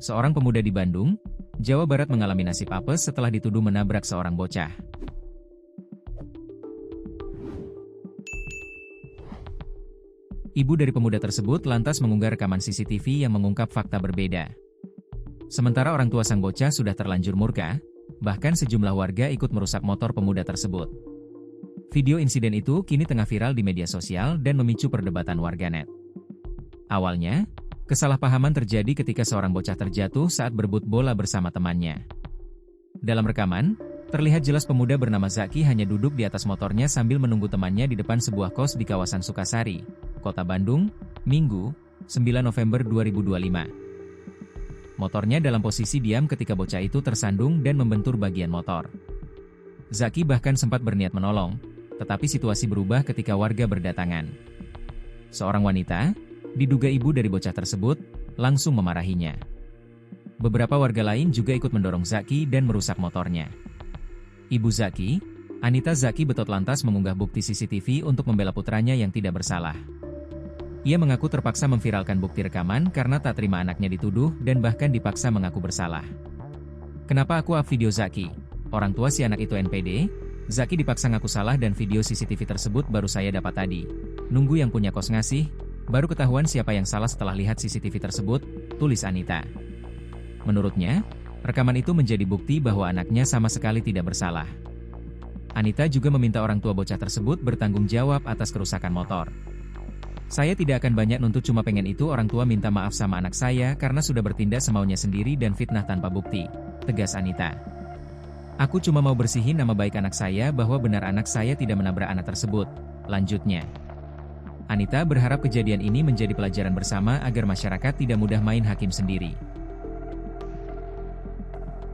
Seorang pemuda di Bandung, Jawa Barat mengalami nasib apes setelah dituduh menabrak seorang bocah. Ibu dari pemuda tersebut lantas mengunggah rekaman CCTV yang mengungkap fakta berbeda. Sementara orang tua sang bocah sudah terlanjur murka, bahkan sejumlah warga ikut merusak motor pemuda tersebut. Video insiden itu kini tengah viral di media sosial dan memicu perdebatan warganet. Awalnya, kesalahpahaman terjadi ketika seorang bocah terjatuh saat berebut bola bersama temannya. Dalam rekaman, terlihat jelas pemuda bernama Zaki hanya duduk di atas motornya sambil menunggu temannya di depan sebuah kos di kawasan Sukasari, Kota Bandung, Minggu, 9 November 2025. Motornya dalam posisi diam ketika bocah itu tersandung dan membentur bagian motor. Zaki bahkan sempat berniat menolong, tetapi situasi berubah ketika warga berdatangan. Seorang wanita, diduga ibu dari bocah tersebut, langsung memarahinya. Beberapa warga lain juga ikut mendorong Zaki dan merusak motornya. Ibu Zaki, Anita Zaki Betot lantas mengunggah bukti CCTV untuk membela putranya yang tidak bersalah. Ia mengaku terpaksa memviralkan bukti rekaman karena tak terima anaknya dituduh dan bahkan dipaksa mengaku bersalah. Kenapa aku up video Zaki? Orang tua si anak itu NPD? Zaki dipaksa ngaku salah dan video CCTV tersebut baru saya dapat tadi. Nunggu yang punya kos ngasih, baru ketahuan siapa yang salah setelah lihat CCTV tersebut, tulis Anita. Menurutnya, rekaman itu menjadi bukti bahwa anaknya sama sekali tidak bersalah. Anita juga meminta orang tua bocah tersebut bertanggung jawab atas kerusakan motor. Saya tidak akan banyak nuntut, cuma pengen itu orang tua minta maaf sama anak saya karena sudah bertindak semaunya sendiri dan fitnah tanpa bukti, tegas Anita. Aku cuma mau bersihin nama baik anak saya bahwa benar anak saya tidak menabrak anak tersebut, lanjutnya. Anita berharap kejadian ini menjadi pelajaran bersama agar masyarakat tidak mudah main hakim sendiri.